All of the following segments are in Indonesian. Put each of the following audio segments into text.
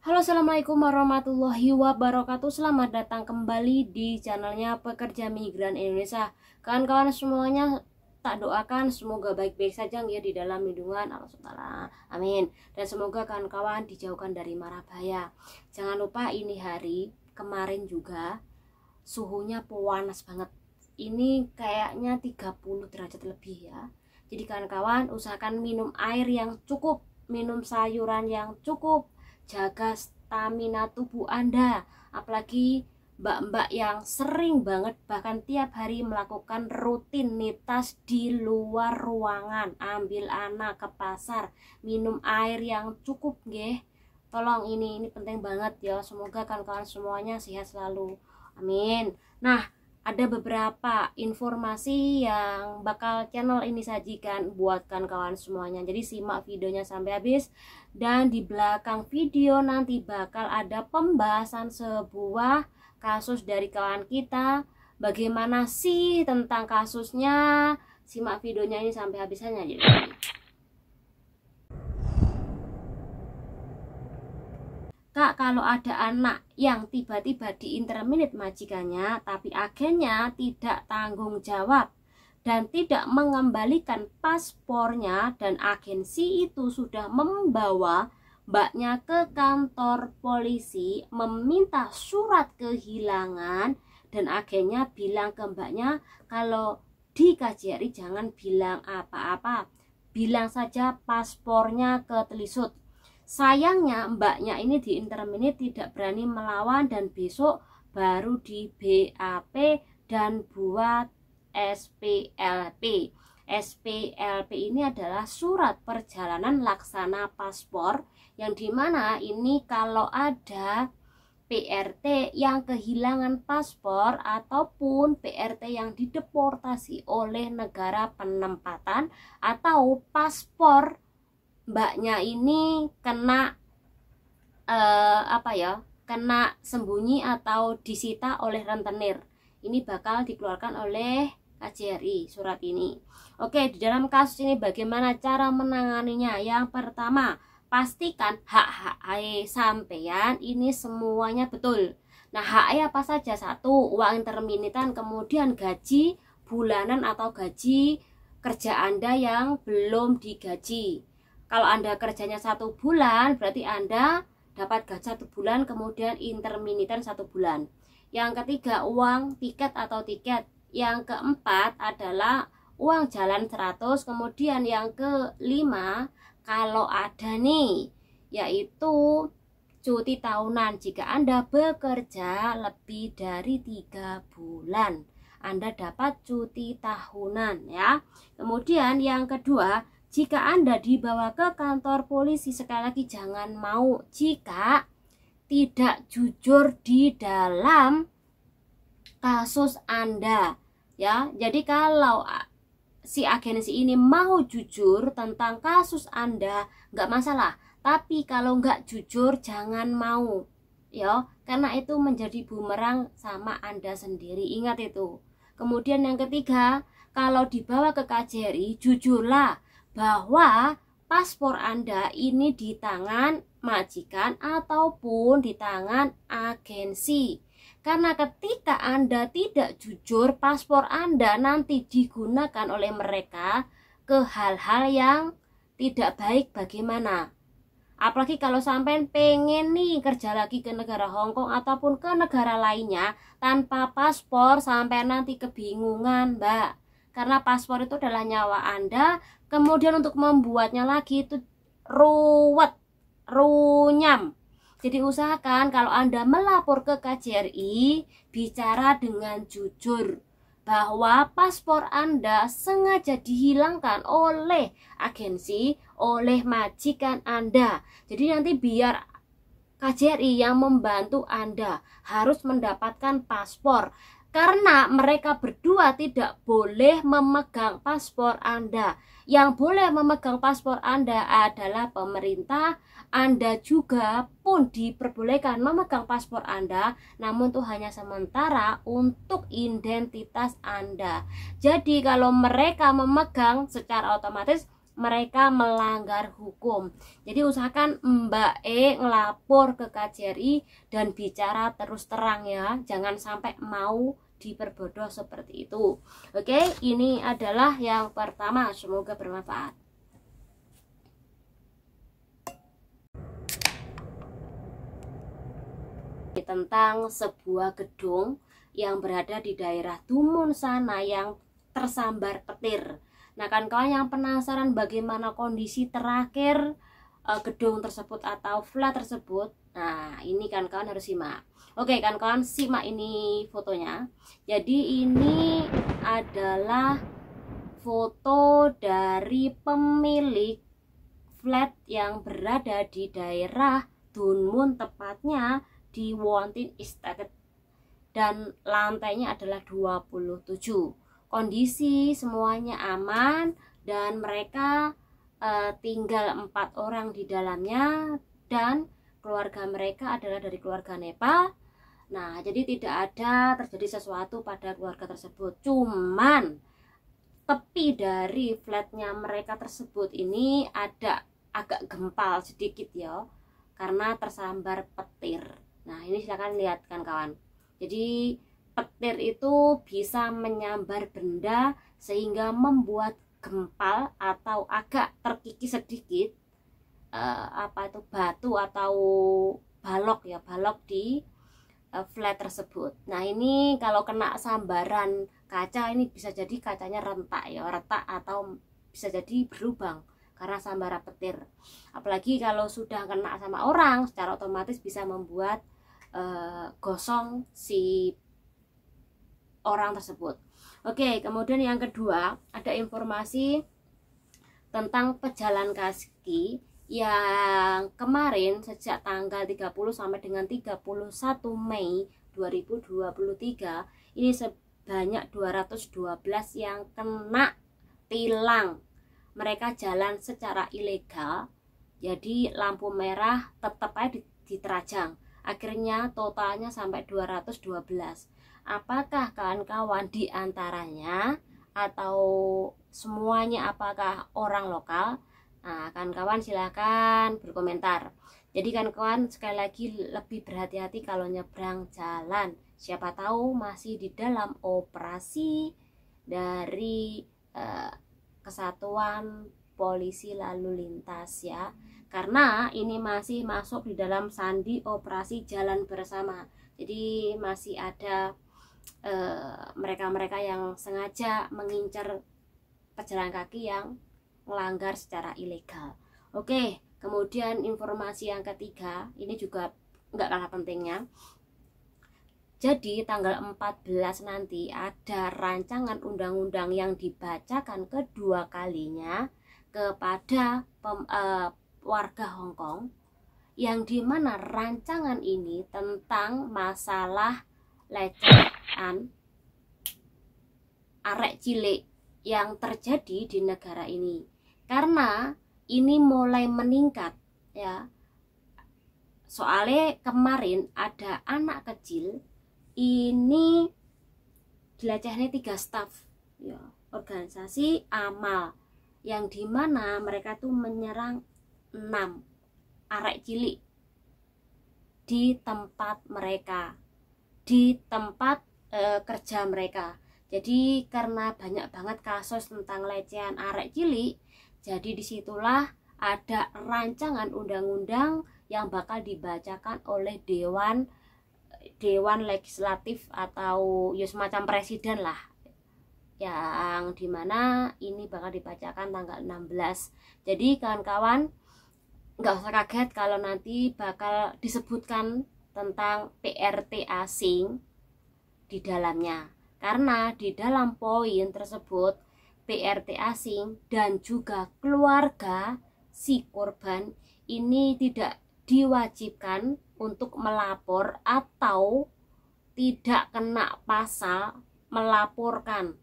Halo, assalamualaikum warahmatullahi wabarakatuh. Selamat datang kembali di channelnya Pekerja Migran Indonesia. Kawan-kawan semuanya, tak doakan semoga baik-baik saja ya di dalam lindungan Allah SWT. Amin. Dan semoga kawan-kawan dijauhkan dari mara bahaya. Jangan lupa ini hari kemarin juga suhunya panas banget. Ini kayaknya 30 derajat lebih ya. Jadi kawan-kawan usahakan minum air yang cukup, minum sayuran yang cukup, jaga stamina tubuh Anda, apalagi mbak-mbak yang sering banget bahkan tiap hari melakukan rutinitas di luar ruangan, ambil anak ke pasar, minum air yang cukup nggih. Tolong ini penting banget ya. Semoga kawan-kawan semuanya sehat selalu. Amin. Nah, ada beberapa informasi yang bakal channel ini sajikan buat kawan-kawan semuanya. Jadi simak videonya sampai habis. Dan di belakang video nanti bakal ada pembahasan sebuah kasus dari kawan kita. Bagaimana sih tentang kasusnya? Simak videonya ini sampai habisnya. Kak, kalau ada anak yang tiba-tiba diinterminate majikannya, tapi agennya tidak tanggung jawab dan tidak mengembalikan paspornya, dan agensi itu sudah membawa mbaknya ke kantor polisi meminta surat kehilangan, dan agennya bilang ke mbaknya kalau di KJRI jangan bilang apa-apa, bilang saja paspornya ketelisut. Sayangnya mbaknya ini di interminate tidak berani melawan, dan besok baru di BAP dan buat SPLP. SPLP ini adalah surat perjalanan laksana paspor, yang dimana ini kalau ada PRT yang kehilangan paspor ataupun PRT yang dideportasi oleh negara penempatan, atau paspor mbaknya ini kena kena sembunyi atau disita oleh rentenir, ini bakal dikeluarkan oleh KJRI surat ini. Oke, di dalam kasus ini bagaimana cara menanganinya? Yang pertama, pastikan hak sampean ini semuanya betul. Nah, hak apa saja? Satu, uang interminitan, kemudian gaji bulanan atau gaji kerja Anda yang belum digaji. Kalau Anda kerjanya 1 bulan, berarti Anda dapat gaji 1 bulan, kemudian interminitan 1 bulan. Yang ketiga, uang tiket atau tiket. Yang keempat adalah uang jalan 100. Kemudian yang kelima, kalau ada nih, yaitu cuti tahunan. Jika Anda bekerja lebih dari 3 bulan, Anda dapat cuti tahunan ya. Kemudian yang kedua, jika Anda dibawa ke kantor polisi, sekali lagi jangan mau jika tidak jujur di dalam kasus Anda ya. Jadi kalau si agensi ini mau jujur tentang kasus Anda, nggak masalah. Tapi kalau nggak jujur jangan mau ya, karena itu menjadi bumerang sama Anda sendiri. Ingat itu. Kemudian yang ketiga, kalau dibawa ke KJRI, jujurlah bahwa paspor Anda ini di tangan majikan ataupun di tangan agensi. Karena ketika Anda tidak jujur, paspor Anda nanti digunakan oleh mereka ke hal-hal yang tidak baik. Bagaimana? Apalagi kalau sampai pengen nih kerja lagi ke negara Hongkong ataupun ke negara lainnya tanpa paspor, sampai nanti kebingungan, Mbak. Karena paspor itu adalah nyawa Anda. Kemudian untuk membuatnya lagi itu ruwet, runyam. Jadi usahakan kalau Anda melapor ke KJRI, bicara dengan jujur bahwa paspor Anda sengaja dihilangkan oleh agensi, oleh majikan Anda. Jadi nanti biar KJRI yang membantu Anda harus mendapatkan paspor. Karena mereka berdua tidak boleh memegang paspor Anda. Yang boleh memegang paspor Anda adalah pemerintah. Anda juga pun diperbolehkan memegang paspor Anda, namun itu hanya sementara untuk identitas Anda. Jadi kalau mereka memegang, secara otomatis mereka melanggar hukum. Jadi usahakan Mbak E ngelapor ke KJRI dan bicara terus terang ya, jangan sampai mau diperbodoh seperti itu. Oke, ini adalah yang pertama, semoga bermanfaat. Tentang sebuah gedung yang berada di daerah Dumun sana yang tersambar petir. Nah, kawan-kawan yang penasaran bagaimana kondisi terakhir gedung tersebut atau flat tersebut, nah ini kawan-kawan harus simak. Oke, kawan-kawan simak ini fotonya. Jadi ini adalah foto dari pemilik flat yang berada di daerah Dunmun, tepatnya di Wontin Estate, dan lantainya adalah 27. Kondisi semuanya aman dan mereka tinggal 4 orang di dalamnya dan keluarga mereka adalah dari keluarga Nepal. Nah, jadi tidak ada terjadi sesuatu pada keluarga tersebut. Cuman tepi dari flatnya mereka tersebut ini ada agak gempal sedikit ya, karena tersambar petir. Nah, ini silakan lihat kan kawan. Jadi petir itu bisa menyambar benda sehingga membuat gempal atau agak terkikis sedikit apa itu batu atau balok ya, balok di flat tersebut. Nah, ini kalau kena sambaran kaca ini bisa jadi kacanya retak ya, retak atau bisa jadi berlubang karena sambaran petir. Apalagi kalau sudah kena sama orang, secara otomatis bisa membuat gosong si orang tersebut. Oke, kemudian yang kedua ada informasi tentang pejalan kaki yang kemarin sejak tanggal 30 sampai dengan 31 Mei 2023 ini sebanyak 212 yang kena tilang. Mereka jalan secara ilegal, jadi lampu merah tetap aja diterajang. Akhirnya totalnya sampai 212. Apakah kawan-kawan di antaranya atau semuanya apakah orang lokal? Nah, kawan-kawan silahkan berkomentar. Jadi kawan-kawan sekali lagi lebih berhati-hati kalau nyebrang jalan. Siapa tahu masih di dalam operasi dari Kesatuan Polisi Lalu Lintas ya. Karena ini masih masuk di dalam sandi operasi jalan bersama. Jadi masih ada mereka-mereka yang sengaja mengincar pejalan kaki yang melanggar secara ilegal. Oke, kemudian informasi yang ketiga, ini juga nggak kalah pentingnya. Jadi tanggal 14 nanti ada rancangan undang-undang yang dibacakan kedua kalinya kepada warga Hong Kong, yang dimana rancangan ini tentang masalah pelecehan arek cilik yang terjadi di negara ini. Karena ini mulai meningkat ya. Soalnya kemarin ada anak kecil ini dilecehnya 3 staf ya, organisasi amal, yang dimana mereka tuh menyerang 6 arek cilik di tempat mereka, di tempat kerja mereka. Jadi karena banyak banget kasus tentang pelecehan arek cilik, jadi disitulah ada rancangan undang-undang yang bakal dibacakan oleh Dewan Legislatif atau ya semacam presiden lah, yang dimana ini bakal dibacakan tanggal 16. Jadi kawan-kawan nggak usah kaget kalau nanti bakal disebutkan tentang PRT asing di dalamnya, karena di dalam poin tersebut PRT asing dan juga keluarga si korban ini tidak diwajibkan untuk melapor atau tidak kena pasal melaporkan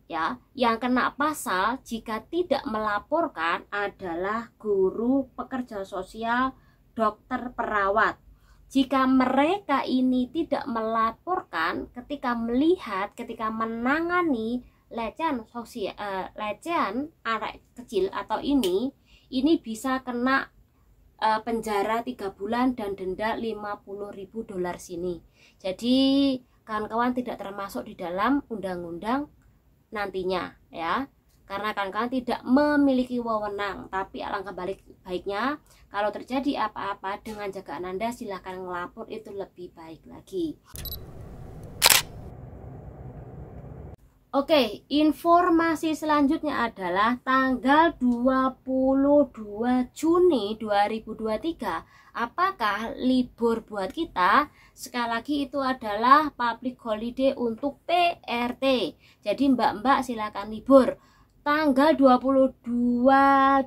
ya. Yang kena pasal jika tidak melaporkan adalah guru, pekerja sosial, dokter, perawat. Jika mereka ini tidak melaporkan ketika melihat, ketika menangani pelecehan anak kecil atau ini bisa kena penjara 3 bulan dan denda 50.000 dolar sini. Jadi kawan-kawan tidak termasuk di dalam undang-undang nantinya ya, karena kawan-kawan tidak memiliki wewenang. Tapi alangkah baiknya kalau terjadi apa-apa dengan jagaan Anda, silahkan ngelapor, itu lebih baik lagi. Oke, informasi selanjutnya adalah tanggal 22 Juni 2023. Apakah libur buat kita? Sekali lagi itu adalah public holiday untuk PRT. Jadi mbak-mbak silakan libur. Tanggal 22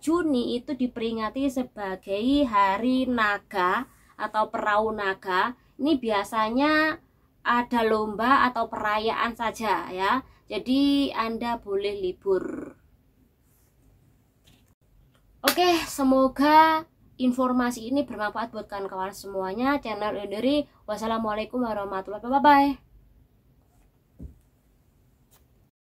Juni itu diperingati sebagai Hari Naga atau Perahu Naga. Ini biasanya ada lomba atau perayaan saja ya. Jadi Anda boleh libur. Oke, semoga informasi ini bermanfaat buat kawan-kawan semuanya. Channel Indri. Wassalamualaikum warahmatullahi wabarakatuh. Bye bye.